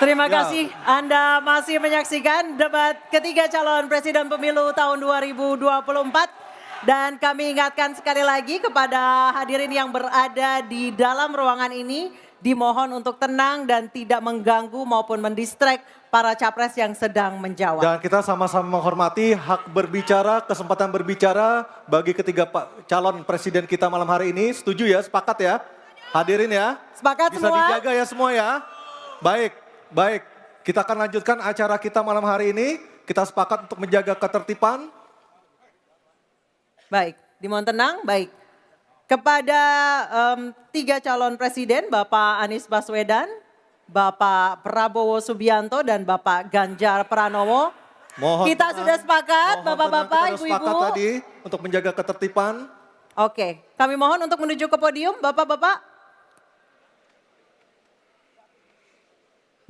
Terima Ya. kasih Anda masih menyaksikan debat ketiga calon presiden pemilu tahun 2024. Dan kami ingatkan sekali lagi kepada hadirin yang berada di dalam ruangan ini, dimohon untuk tenang dan tidak mengganggu maupun mendistract para capres yang sedang menjawab. Dan kita sama-sama menghormati hak berbicara, kesempatan berbicara bagi ketiga calon presiden kita malam hari ini. Setuju ya, sepakat ya? Hadirin ya. Sepakat Bisa semua? dijaga ya semua ya. Baik, baik. Kita akan lanjutkan acara kita malam hari ini. Kita sepakat untuk menjaga ketertiban. Baik, dimohon tenang, baik. Kepada tiga calon presiden, Bapak Anies Baswedan, Bapak Prabowo Subianto, dan Bapak Ganjar Pranowo. Mohon Kita tenang, sudah sepakat, mohon Bapak-Bapak, tenang, kita sudah Ibu-Ibu. sepakat tadi untuk menjaga ketertiban. Oke, kami mohon untuk menuju ke podium, Bapak-Bapak.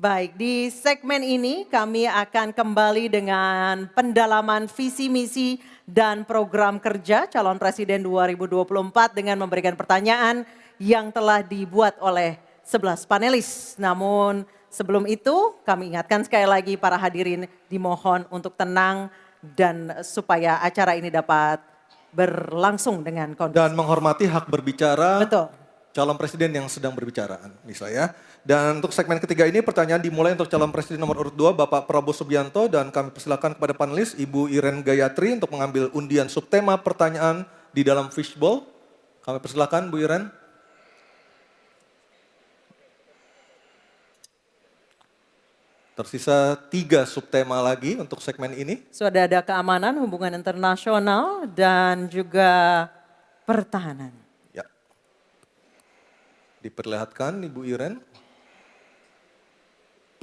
Baik, di segmen ini kami akan kembali dengan pendalaman visi misi dan program kerja calon presiden 2024 dengan memberikan pertanyaan yang telah dibuat oleh 11 panelis. Namun sebelum itu kami ingatkan sekali lagi para hadirin dimohon untuk tenang dan supaya acara ini dapat berlangsung dengan kondusif. Dan menghormati hak berbicara. Betul. Calon presiden yang sedang berbicara, misalnya. Dan untuk segmen ketiga ini pertanyaan dimulai untuk calon presiden nomor urut 2 Bapak Prabowo Subianto, dan kami persilakan kepada panelis Ibu Iren Gayatri untuk mengambil undian subtema pertanyaan di dalam fishbowl. Kami persilakan Bu Iren. Tersisa 3 subtema lagi untuk segmen ini. Sudah ada keamanan, hubungan internasional, dan juga pertahanan. Ya. Diperlihatkan Ibu Iren.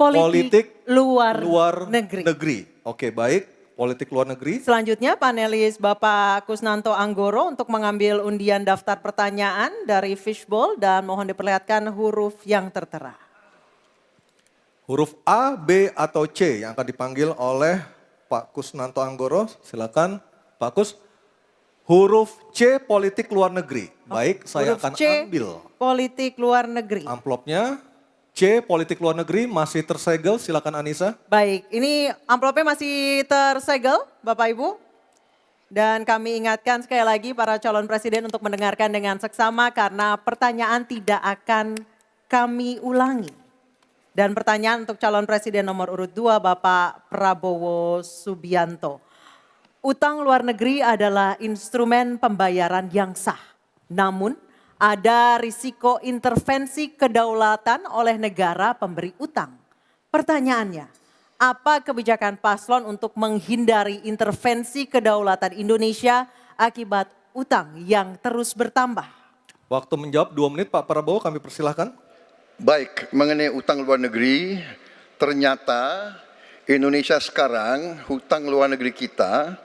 Politik luar negeri. Oke, baik. Politik luar negeri. Selanjutnya panelis Bapak Kusnanto Anggoro untuk mengambil undian daftar pertanyaan dari fishbowl dan mohon diperlihatkan huruf yang tertera. Huruf A, B, atau C yang akan dipanggil oleh Pak Kusnanto Anggoro. Silakan Pak Kus. Huruf C, politik luar negeri. Baik, saya Huruf akan C, ambil politik luar negeri. amplopnya. C, politik luar negeri masih tersegel. Silakan Anissa. Baik, ini amplopnya masih tersegel Bapak Ibu. Dan kami ingatkan sekali lagi para calon presiden untuk mendengarkan dengan seksama karena pertanyaan tidak akan kami ulangi. Dan pertanyaan untuk calon presiden nomor urut 2 Bapak Prabowo Subianto. Utang luar negeri adalah instrumen pembayaran yang sah. Namun ada risiko intervensi kedaulatan oleh negara pemberi utang. Pertanyaannya, apa kebijakan paslon untuk menghindari intervensi kedaulatan Indonesia akibat utang yang terus bertambah? Waktu menjawab 2 menit Pak Prabowo, kami persilahkan. Baik, mengenai utang luar negeri, ternyata Indonesia sekarang hutang luar negeri kita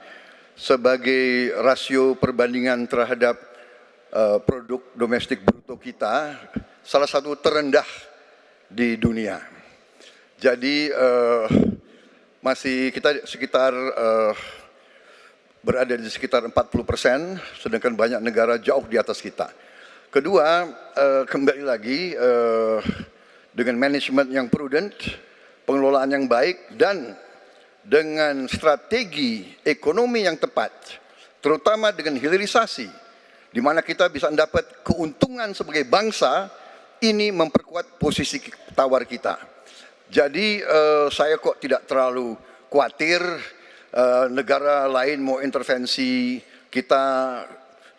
sebagai rasio perbandingan terhadap produk domestik bruto kita salah satu terendah di dunia. Jadi masih kita sekitar berada di sekitar 40%, sedangkan banyak negara jauh di atas kita. Kedua, kembali lagi dengan manajemen yang prudent, pengelolaan yang baik, dan dengan strategi ekonomi yang tepat, terutama dengan hilirisasi, di mana kita bisa mendapat keuntungan sebagai bangsa, ini memperkuat posisi tawar kita. Jadi saya kok tidak terlalu khawatir negara lain mau intervensi kita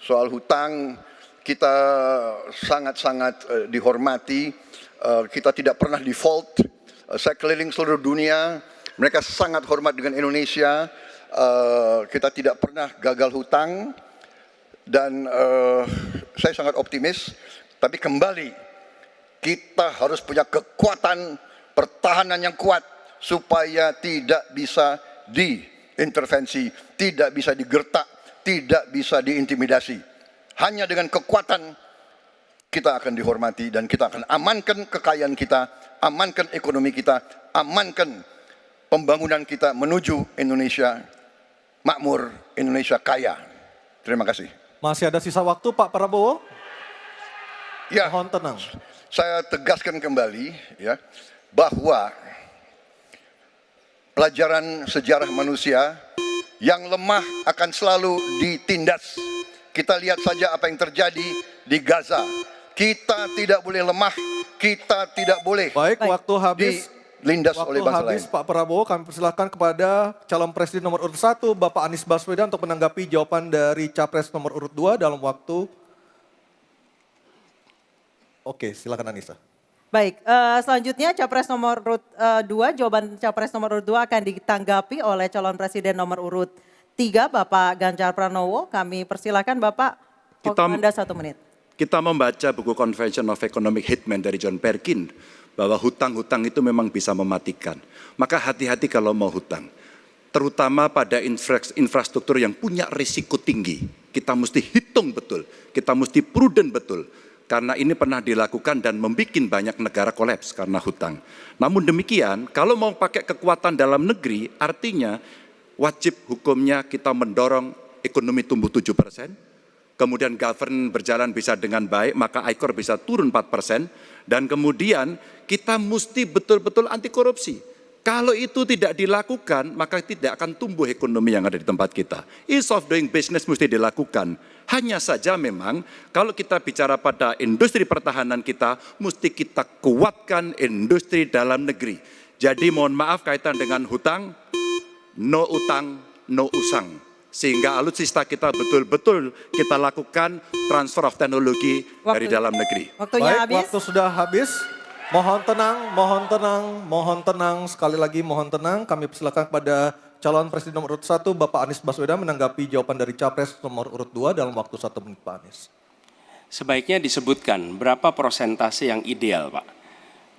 soal hutang. Kita sangat-sangat dihormati, kita tidak pernah default. Saya keliling seluruh dunia, mereka sangat hormat dengan Indonesia, kita tidak pernah gagal hutang. Dan saya sangat optimis, tapi kembali kita harus punya kekuatan pertahanan yang kuat supaya tidak bisa diintervensi, tidak bisa digertak, tidak bisa diintimidasi. Hanya dengan kekuatan kita akan dihormati dan kita akan amankan kekayaan kita, amankan ekonomi kita, amankan pembangunan kita menuju Indonesia makmur, Indonesia kaya. Terima kasih. Masih ada sisa waktu Pak Prabowo? Ya, Mohon tenang. saya tegaskan kembali ya, bahwa pelajaran sejarah manusia yang lemah akan selalu ditindas. Kita lihat saja apa yang terjadi di Gaza. Kita tidak boleh lemah, kita tidak boleh Baik, waktu habis. dilindas oleh Waktu bangsa habis lain. Pak Prabowo, kami persilahkan kepada calon presiden nomor urut 1, Bapak Anies Baswedan untuk menanggapi jawaban dari capres nomor urut 2 dalam waktu. Oke, silakan Anissa. Baik, selanjutnya capres nomor urut 2, jawaban capres nomor urut 2 akan ditanggapi oleh calon presiden nomor urut 3, Bapak Ganjar Pranowo. Kami persilakan Bapak, waktu Anda 1 menit. Kita membaca buku Convention of Economic Hitman dari John Perkin, bahwa hutang-hutang itu memang bisa mematikan. Maka hati-hati kalau mau hutang. Terutama pada infrastruktur yang punya risiko tinggi. Kita mesti hitung betul, kita mesti prudent betul. Karena ini pernah dilakukan dan membuat banyak negara kolaps karena hutang. Namun demikian, kalau mau pakai kekuatan dalam negeri, artinya wajib hukumnya kita mendorong ekonomi tumbuh 7%, kemudian govern berjalan bisa dengan baik, maka ICOR bisa turun 4%, dan kemudian kita mesti betul-betul anti korupsi. Kalau itu tidak dilakukan, maka tidak akan tumbuh ekonomi yang ada di tempat kita. Ease of doing business mesti dilakukan. Hanya saja memang kalau kita bicara pada industri pertahanan kita, mesti kita kuatkan industri dalam negeri. Jadi mohon maaf kaitan dengan hutang, no utang, no usang. Sehingga alutsista kita betul-betul kita lakukan transfer of teknologi dari dalam negeri. Waktunya Baik, habis. waktu sudah habis. Mohon tenang, mohon tenang, mohon tenang. Sekali lagi mohon tenang. Kami persilakan kepada calon presiden nomor urut 1, Bapak Anies Baswedan menanggapi jawaban dari capres nomor urut 2 dalam waktu 1 menit, Pak Anies. Sebaiknya disebutkan berapa persentase yang ideal, Pak,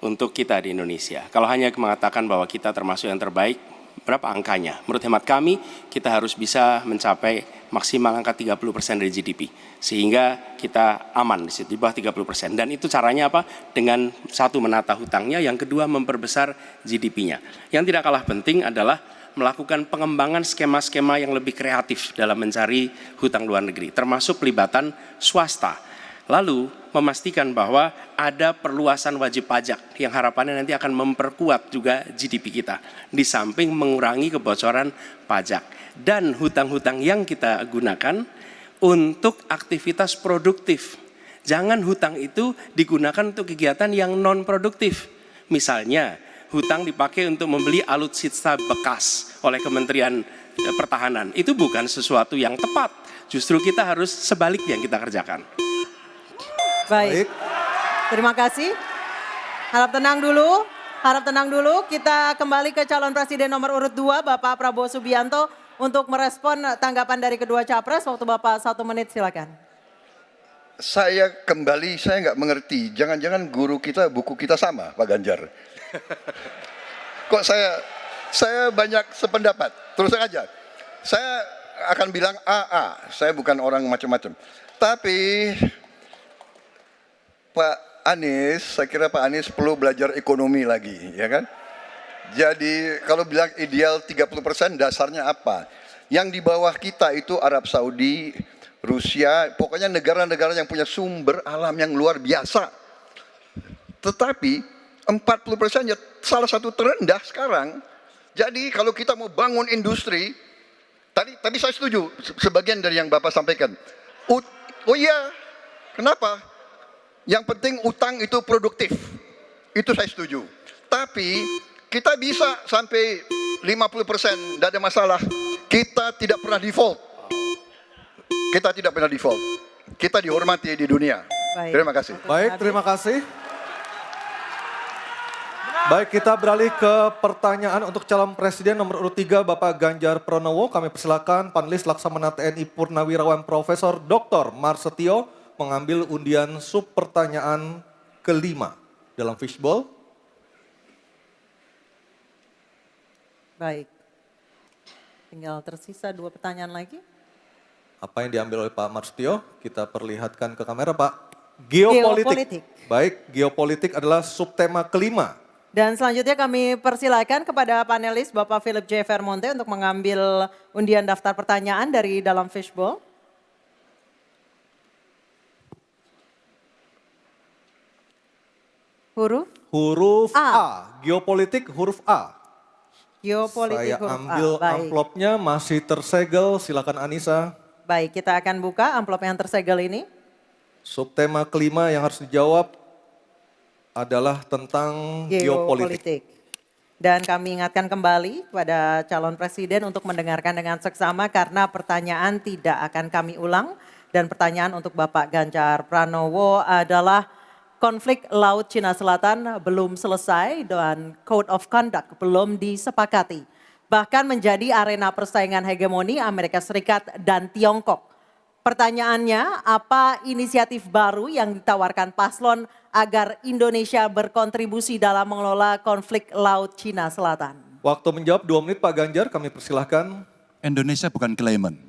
untuk kita di Indonesia. Kalau hanya mengatakan bahwa kita termasuk yang terbaik, berapa angkanya? Menurut hemat kami, kita harus bisa mencapai maksimal angka 30% dari GDP. Sehingga kita aman di situ, di bawah 30%. Dan itu caranya apa? Dengan satu menata hutangnya, yang kedua memperbesar GDP-nya. Yang tidak kalah penting adalah melakukan pengembangan skema-skema yang lebih kreatif dalam mencari hutang luar negeri, termasuk pelibatan swasta. Lalu memastikan bahwa ada perluasan wajib pajak yang harapannya nanti akan memperkuat juga GDP kita. Di samping mengurangi kebocoran pajak. Dan hutang-hutang yang kita gunakan untuk aktivitas produktif. Jangan hutang itu digunakan untuk kegiatan yang non-produktif. Misalnya hutang dipakai untuk membeli alutsista bekas oleh Kementerian Pertahanan. Itu bukan sesuatu yang tepat. Justru kita harus sebaliknya yang kita kerjakan. Baik, terima kasih. Harap tenang dulu, harap tenang dulu. Kita kembali ke calon presiden nomor urut 2, Bapak Prabowo Subianto, untuk merespon tanggapan dari kedua capres. Waktu Bapak 1 menit, silakan. Saya nggak mengerti. Jangan-jangan guru kita, buku kita sama, Pak Ganjar. Kok saya banyak sependapat. Terus aja. Saya akan bilang AA. Saya bukan orang macam-macam. Tapi Pak Anies, saya kira Pak Anies perlu belajar ekonomi lagi, ya kan? Jadi kalau bilang ideal 30%, dasarnya apa? Yang di bawah kita itu Arab Saudi, Rusia, pokoknya negara-negara yang punya sumber alam yang luar biasa. Tetapi 40% ya salah satu terendah sekarang. Jadi kalau kita mau bangun industri, tadi saya setuju sebagian dari yang Bapak sampaikan. Oh iya, kenapa? Yang penting utang itu produktif. Itu saya setuju. Tapi kita bisa sampai 50%, tidak ada masalah. Kita tidak pernah default. Kita tidak pernah default. Kita dihormati di dunia. Baik. Terima kasih. Baik, terima kasih. Baik, kita beralih ke pertanyaan untuk calon presiden nomor urut 3, Bapak Ganjar Pranowo. Kami persilakan panelis Laksamana TNI Purnawirawan Profesor Dr. Marsetio mengambil undian sub pertanyaan kelima dalam fishbowl. Baik, tinggal tersisa 2 pertanyaan lagi. Apa yang diambil oleh Pak Marsetio? Kita perlihatkan ke kamera, Pak. Geopolitik. Baik, geopolitik adalah subtema kelima. Dan selanjutnya kami persilakan kepada panelis Bapak Philip J. Vermonte untuk mengambil undian daftar pertanyaan dari dalam fishbowl. Huruf huruf A. A. Geopolitik huruf A. Geopolitik Saya huruf A. ambil Baik. amplopnya, masih tersegel, silakan Anissa. Baik, kita akan buka amplop yang tersegel ini. Subtema kelima yang harus dijawab adalah tentang geopolitik. Dan kami ingatkan kembali kepada calon presiden untuk mendengarkan dengan seksama karena pertanyaan tidak akan kami ulang. Dan pertanyaan untuk Bapak Ganjar Pranowo adalah konflik Laut Cina Selatan belum selesai dan Code of Conduct belum disepakati. Bahkan menjadi arena persaingan hegemoni Amerika Serikat dan Tiongkok. Pertanyaannya, apa inisiatif baru yang ditawarkan paslon agar Indonesia berkontribusi dalam mengelola konflik Laut Cina Selatan? Waktu menjawab 2 menit Pak Ganjar, kami persilahkan. Indonesia bukan claimant.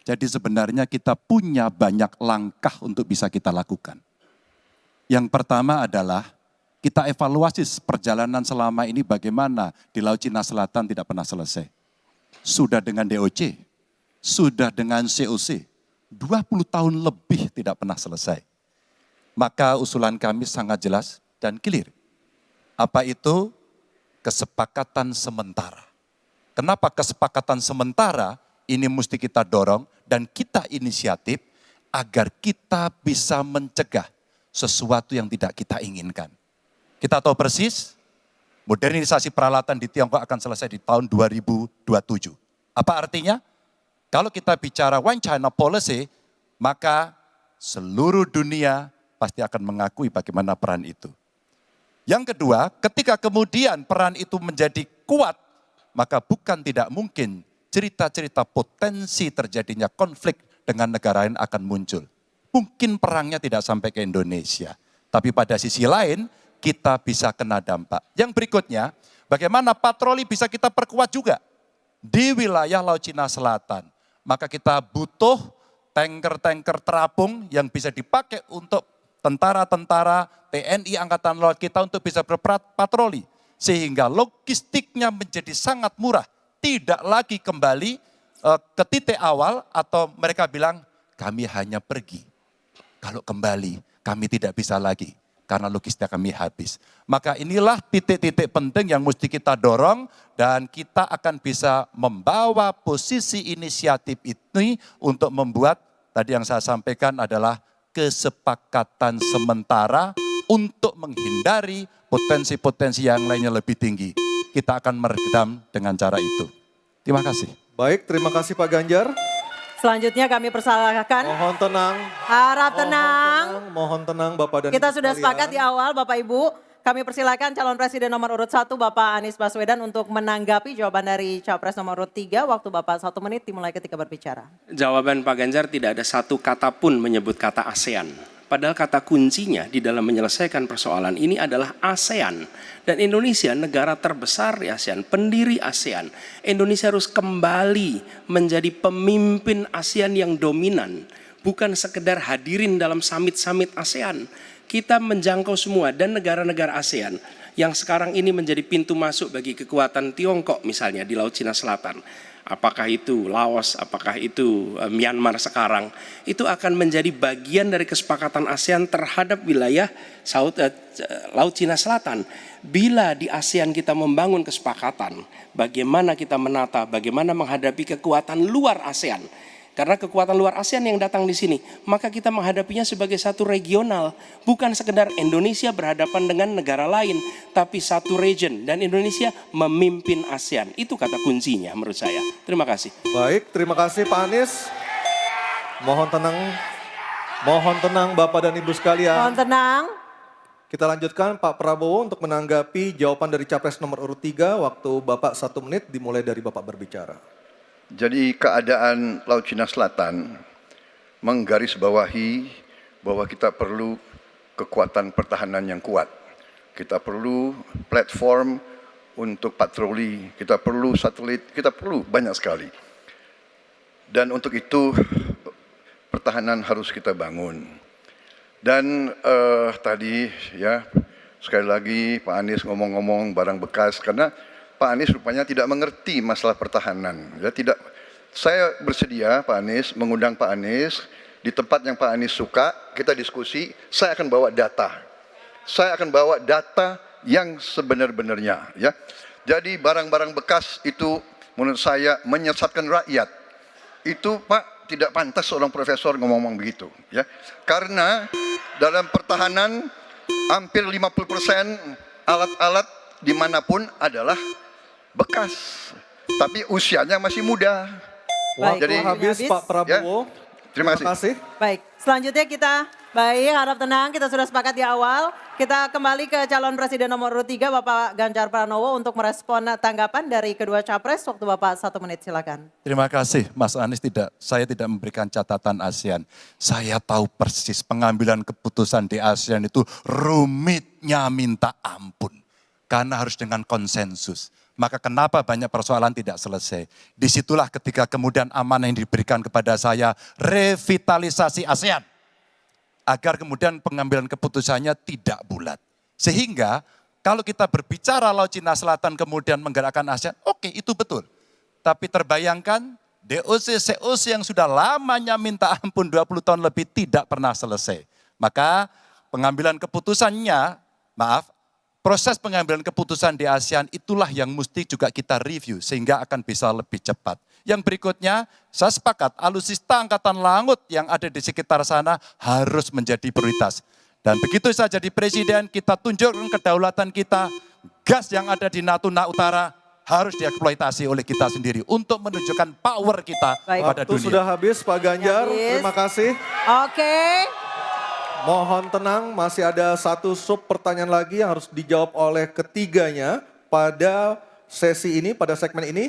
Jadi sebenarnya kita punya banyak langkah untuk bisa kita lakukan. Yang pertama adalah kita evaluasi perjalanan selama ini bagaimana di Laut Cina Selatan tidak pernah selesai. Sudah dengan DOC, sudah dengan COC, 20 tahun lebih tidak pernah selesai. Maka usulan kami sangat jelas dan clear. Apa itu? Kesepakatan sementara. Kenapa kesepakatan sementara? Ini mesti kita dorong dan kita inisiatif agar kita bisa mencegah sesuatu yang tidak kita inginkan. Kita tahu persis, modernisasi peralatan di Tiongkok akan selesai di tahun 2027. Apa artinya? Kalau kita bicara One China Policy, maka seluruh dunia pasti akan mengakui bagaimana peran itu. Yang kedua, ketika kemudian peran itu menjadi kuat, maka bukan tidak mungkin cerita-cerita potensi terjadinya konflik dengan negara lain akan muncul. Mungkin perangnya tidak sampai ke Indonesia. Tapi pada sisi lain, kita bisa kena dampak. Yang berikutnya, bagaimana patroli bisa kita perkuat juga di wilayah Laut Cina Selatan. Maka kita butuh tanker-tanker terapung yang bisa dipakai untuk tentara-tentara TNI Angkatan Laut kita untuk bisa berpatroli. Sehingga logistiknya menjadi sangat murah. Tidak lagi kembali ke titik awal atau mereka bilang kami hanya pergi. Kalau kembali kami tidak bisa lagi karena logistik kami habis. Maka inilah titik-titik penting yang mesti kita dorong dan kita akan bisa membawa posisi inisiatif ini untuk membuat tadi yang saya sampaikan adalah kesepakatan sementara untuk menghindari potensi-potensi yang lainnya lebih tinggi. Kita akan meredam dengan cara itu. Terima kasih. Baik, terima kasih Pak Ganjar. Selanjutnya kami persilahkan. Mohon tenang. Harap tenang. Mohon tenang Bapak dan Kita Ibu sudah sekalian. sepakat di awal Bapak Ibu. Kami persilakan calon presiden nomor urut 1 Bapak Anies Baswedan untuk menanggapi jawaban dari capres nomor urut 3. Waktu Bapak 1 menit dimulai ketika berbicara. Jawaban Pak Ganjar tidak ada satu kata pun menyebut kata ASEAN. Padahal kata kuncinya di dalam menyelesaikan persoalan ini adalah ASEAN. Dan Indonesia negara terbesar di ASEAN, pendiri ASEAN. Indonesia harus kembali menjadi pemimpin ASEAN yang dominan. Bukan sekedar hadirin dalam summit-summit ASEAN. Kita menjangkau semua dan negara-negara ASEAN yang sekarang ini menjadi pintu masuk bagi kekuatan Tiongkok misalnya di Laut Cina Selatan. Apakah itu Laos, apakah itu Myanmar sekarang, itu akan menjadi bagian dari kesepakatan ASEAN terhadap wilayah Laut Cina Selatan. Bila di ASEAN kita membangun kesepakatan, bagaimana kita menata, bagaimana menghadapi kekuatan luar ASEAN. Karena kekuatan luar ASEAN yang datang di sini, maka kita menghadapinya sebagai satu regional. Bukan sekedar Indonesia berhadapan dengan negara lain, tapi satu region. Dan Indonesia memimpin ASEAN. Itu kata kuncinya menurut saya. Terima kasih. Baik, terima kasih Pak Anies. Mohon tenang Bapak dan Ibu sekalian. Mohon tenang. Kita lanjutkan Pak Prabowo untuk menanggapi jawaban dari capres nomor urut 3. Waktu Bapak 1 menit dimulai dari Bapak berbicara. Jadi keadaan Laut Cina Selatan menggarisbawahi bahwa kita perlu kekuatan pertahanan yang kuat. Kita perlu platform untuk patroli, kita perlu satelit, kita perlu banyak sekali. Dan untuk itu pertahanan harus kita bangun. Dan tadi ya sekali lagi Pak Anies ngomong-ngomong barang bekas karena Pak Anies rupanya tidak mengerti masalah pertahanan. Ya, tidak. Saya bersedia Pak Anies mengundang Pak Anies di tempat yang Pak Anies suka, kita diskusi, saya akan bawa data. saya akan bawa data yang sebenar-benarnya, ya. Jadi barang-barang bekas itu menurut saya menyesatkan rakyat. Itu Pak tidak pantas seorang profesor ngomong-ngomong begitu, ya. Karena dalam pertahanan hampir 50% alat-alat dimanapun adalah bekas, tapi usianya masih muda. Baik, Waktu habis Pak Prabowo. Terima kasih. Baik, selanjutnya kita, baik harap tenang, kita sudah sepakat di awal. Kita kembali ke calon presiden nomor urut 3 Bapak Ganjar Pranowo untuk merespon tanggapan dari kedua capres. Waktu Bapak 1 menit silakan. Terima kasih Mas Anies, saya tidak memberikan catatan ASEAN. Saya tahu persis pengambilan keputusan di ASEAN itu rumitnya minta ampun. Karena harus dengan konsensus. Maka kenapa banyak persoalan tidak selesai. Disitulah ketika kemudian amanah yang diberikan kepada saya, revitalisasi ASEAN. Agar kemudian pengambilan keputusannya tidak bulat. Sehingga kalau kita berbicara Laut Cina Selatan kemudian menggerakkan ASEAN, oke itu betul. Tapi terbayangkan DOC, COC yang sudah lamanya minta ampun 20 tahun lebih tidak pernah selesai. Maka pengambilan keputusannya, proses pengambilan keputusan di ASEAN itulah yang mesti juga kita review sehingga akan bisa lebih cepat. Yang berikutnya, saya sepakat alutsista angkatan laut yang ada di sekitar sana harus menjadi prioritas. Dan begitu saya jadi presiden, kita tunjukkan kedaulatan kita, gas yang ada di Natuna Utara harus dieksploitasi oleh kita sendiri untuk menunjukkan power kita pada Waktu dunia. sudah habis Pak Ganjar, Habis. terima kasih. Oke. Mohon tenang, masih ada satu sub pertanyaan lagi yang harus dijawab oleh ketiganya pada sesi ini, pada segmen ini.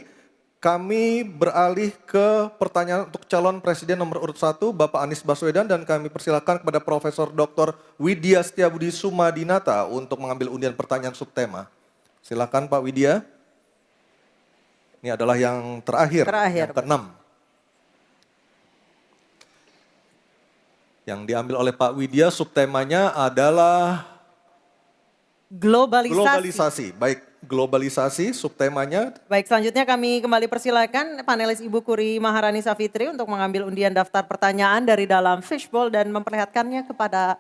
Kami beralih ke pertanyaan untuk calon presiden nomor urut 1, Bapak Anies Baswedan, dan kami persilakan kepada Profesor Dr. Widya Setiabudi Sumadinata untuk mengambil undian pertanyaan subtema. Silakan Pak Widya. Ini adalah yang terakhir. Yang ke-6. Yang diambil oleh Pak Widya, subtemanya adalah globalisasi. Baik, globalisasi subtemanya. Baik, selanjutnya kami kembali persilakan panelis Ibu Kuri Maharani Savitri untuk mengambil undian daftar pertanyaan dari dalam fishbowl dan memperlihatkannya kepada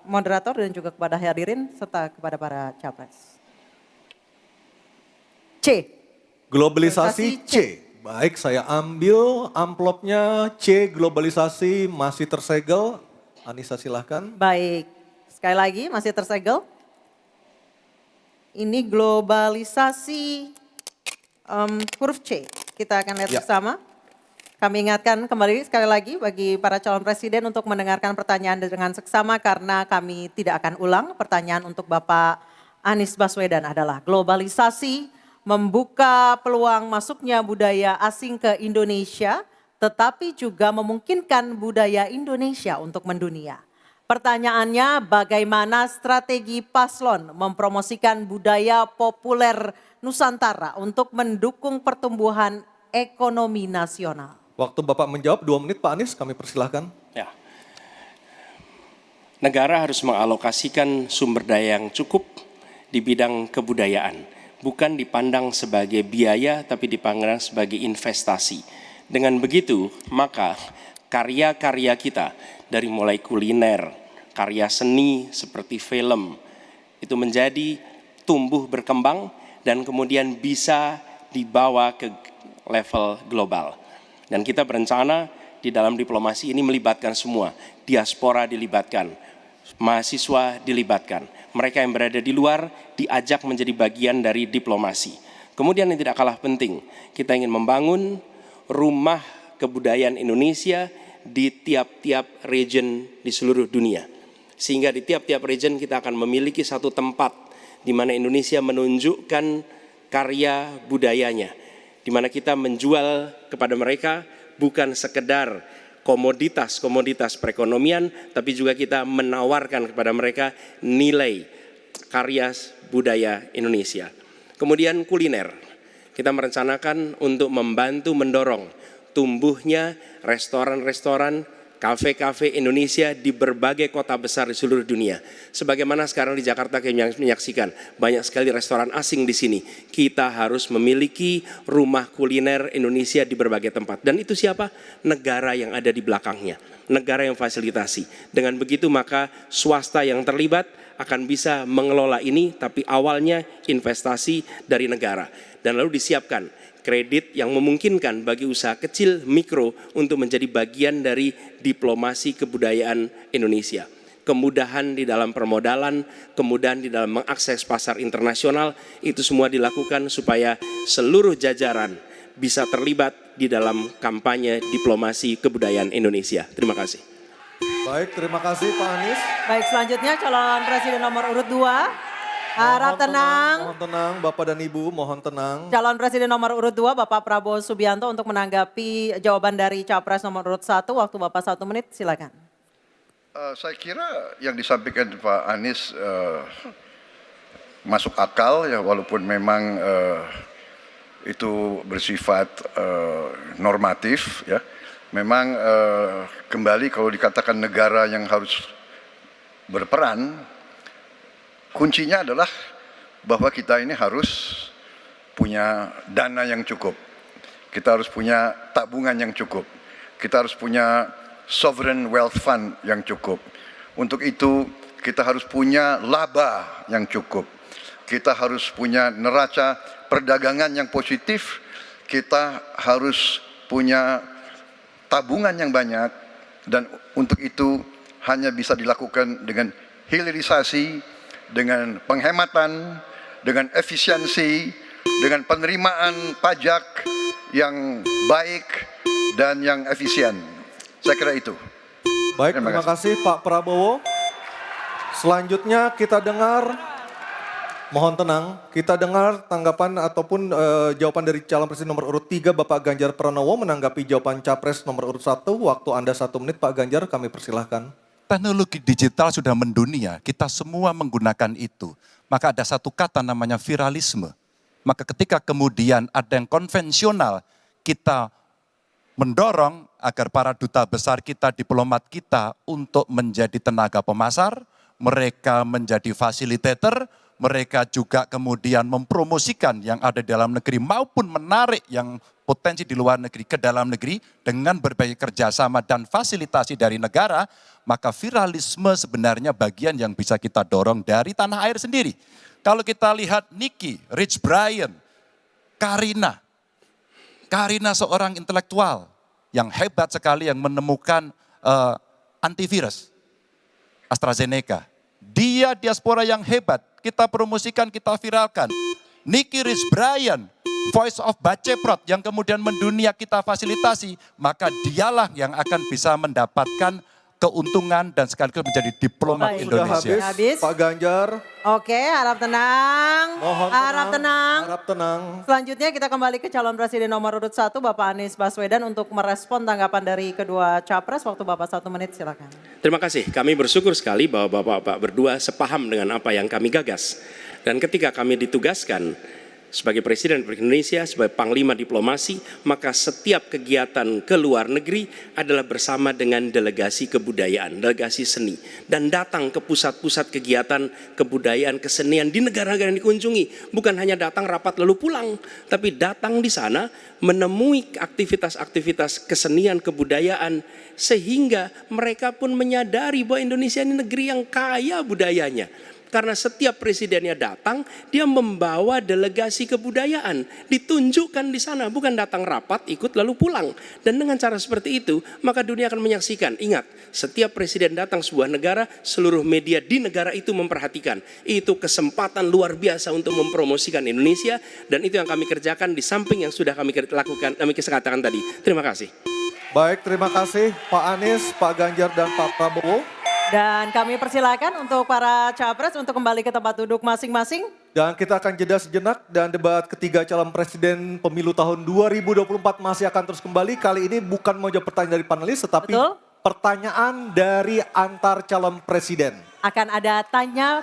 moderator dan juga kepada hadirin serta kepada para capres. C. Globalisasi C. Baik, saya ambil amplopnya C, globalisasi masih tersegel. Anissa silahkan. Baik, sekali lagi masih tersegel. Ini globalisasi huruf C. Kita akan lihat bersama. Kami ingatkan kembali sekali lagi bagi para calon presiden untuk mendengarkan pertanyaan dengan seksama karena kami tidak akan ulang. Pertanyaan untuk Bapak Anies Baswedan adalah globalisasi membuka peluang masuknya budaya asing ke Indonesia, tetapi juga memungkinkan budaya Indonesia untuk mendunia. Pertanyaannya, bagaimana strategi paslon mempromosikan budaya populer Nusantara untuk mendukung pertumbuhan ekonomi nasional? Waktu Bapak menjawab 2 menit Pak Anies, kami persilahkan. Ya. Negara harus mengalokasikan sumber daya yang cukup di bidang kebudayaan. Bukan dipandang sebagai biaya, tapi dipandang sebagai investasi. Dengan begitu, maka karya-karya kita, dari mulai kuliner, karya seni seperti film, itu menjadi tumbuh berkembang dan kemudian bisa dibawa ke level global. Dan kita berencana di dalam diplomasi ini melibatkan semua, diaspora dilibatkan, mahasiswa dilibatkan. Mereka yang berada di luar diajak menjadi bagian dari diplomasi. Kemudian yang tidak kalah penting, kita ingin membangun rumah kebudayaan Indonesia di tiap-tiap region di seluruh dunia. Sehingga di tiap-tiap region kita akan memiliki satu tempat di mana Indonesia menunjukkan karya budayanya. Di mana kita menjual kepada mereka bukan sekedar komoditas perekonomian, tapi juga kita menawarkan kepada mereka nilai karya budaya Indonesia. Kemudian kuliner, kita merencanakan untuk membantu mendorong tumbuhnya restoran-restoran, kafe-kafe Indonesia di berbagai kota besar di seluruh dunia. Sebagaimana sekarang di Jakarta kita menyaksikan banyak sekali restoran asing di sini. Kita harus memiliki rumah kuliner Indonesia di berbagai tempat. Dan itu siapa? Negara yang ada di belakangnya. Negara yang fasilitasi. Dengan begitu maka swasta yang terlibat akan bisa mengelola ini, tapi awalnya investasi dari negara. Dan lalu disiapkan kredit yang memungkinkan bagi usaha kecil mikro untuk menjadi bagian dari diplomasi kebudayaan Indonesia. Kemudahan di dalam permodalan, kemudahan di dalam mengakses pasar internasional, itu semua dilakukan supaya seluruh jajaran bisa terlibat di dalam kampanye diplomasi kebudayaan Indonesia. Terima kasih. Baik, terima kasih Pak Anies. Baik, selanjutnya calon presiden nomor urut 2. Harap tenang. Mohon tenang, Bapak dan Ibu, mohon tenang. Calon presiden nomor urut 2 Bapak Prabowo Subianto untuk menanggapi jawaban dari capres nomor urut 1. Waktu Bapak 1 menit, silakan. Saya kira yang disampaikan Pak Anies masuk akal ya, walaupun memang itu bersifat normatif ya. Memang kembali kalau dikatakan negara yang harus berperan, kuncinya adalah bahwa kita ini harus punya dana yang cukup. Kita harus punya tabungan yang cukup. Kita harus punya sovereign wealth fund yang cukup. Untuk itu kita harus punya laba yang cukup. Kita harus punya neraca perdagangan yang positif. Kita harus punya tabungan yang banyak, dan untuk itu hanya bisa dilakukan dengan hilirisasi, dengan penghematan, dengan efisiensi, dengan penerimaan pajak yang baik dan yang efisien. Saya kira itu. Baik, terima kasih Pak Prabowo. Selanjutnya kita dengar, mohon tenang, kita dengar tanggapan ataupun jawaban dari calon presiden nomor urut 3 Bapak Ganjar Pranowo menanggapi jawaban capres nomor urut 1. Waktu Anda 1 menit Pak Ganjar, kami persilahkan. Teknologi digital sudah mendunia, kita semua menggunakan itu. Maka ada satu kata namanya viralisme. Maka ketika kemudian ada yang konvensional, kita mendorong agar para duta besar kita, diplomat kita untuk menjadi tenaga pemasar, mereka menjadi fasilitator, mereka juga kemudian mempromosikan yang ada di dalam negeri maupun menarik yang potensi di luar negeri ke dalam negeri dengan berbagai kerjasama dan fasilitasi dari negara, maka viralisme sebenarnya bagian yang bisa kita dorong dari tanah air sendiri. Kalau kita lihat Nicky, Rich Brian, Karina seorang intelektual yang hebat sekali yang menemukan antivirus AstraZeneca. Dia diaspora yang hebat, kita promosikan, kita viralkan. Nicky Rich Brian, Voice of Baceprot yang kemudian mendunia kita fasilitasi, maka dialah yang akan bisa mendapatkan keuntungan dan sekaligus menjadi diplomat Baik. Indonesia. Sudah habis, Pak Ganjar. Oke, harap tenang. Mohon harap tenang. Harap tenang. Selanjutnya kita kembali ke calon presiden nomor urut 1 Bapak Anies Baswedan untuk merespon tanggapan dari kedua capres. Waktu Bapak 1 menit, silakan. Terima kasih. Kami bersyukur sekali bahwa Bapak-Bapak berdua sepaham dengan apa yang kami gagas. Dan ketika kami ditugaskan sebagai Presiden Republik Indonesia, sebagai Panglima Diplomasi, maka setiap kegiatan ke luar negeri adalah bersama dengan delegasi kebudayaan, delegasi seni. Dan datang ke pusat-pusat kegiatan kebudayaan, kesenian di negara-negara yang dikunjungi. Bukan hanya datang rapat lalu pulang, tapi datang di sana menemui aktivitas-aktivitas kesenian, kebudayaan, sehingga mereka pun menyadari bahwa Indonesia ini negeri yang kaya budayanya. Karena setiap presidennya datang, dia membawa delegasi kebudayaan, ditunjukkan di sana, bukan datang rapat, ikut lalu pulang. Dan dengan cara seperti itu, maka dunia akan menyaksikan. Ingat, setiap presiden datang sebuah negara, seluruh media di negara itu memperhatikan. Itu kesempatan luar biasa untuk mempromosikan Indonesia, dan itu yang kami kerjakan di samping yang sudah kami lakukan, kami katakan tadi. Terima kasih. Baik, terima kasih Pak Anies, Pak Ganjar, dan Pak Prabowo. Dan kami persilakan untuk para capres untuk kembali ke tempat duduk masing-masing. Dan kita akan jeda sejenak dan debat ketiga calon presiden pemilu tahun 2024 masih akan terus kembali. Kali ini bukan mau jawab pertanyaan dari panelis, tetapi pertanyaan dari antar calon presiden. Akan ada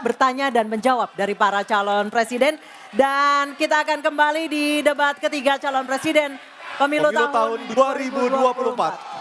bertanya dan menjawab dari para calon presiden. Dan kita akan kembali di debat ketiga calon presiden pemilu tahun 2024.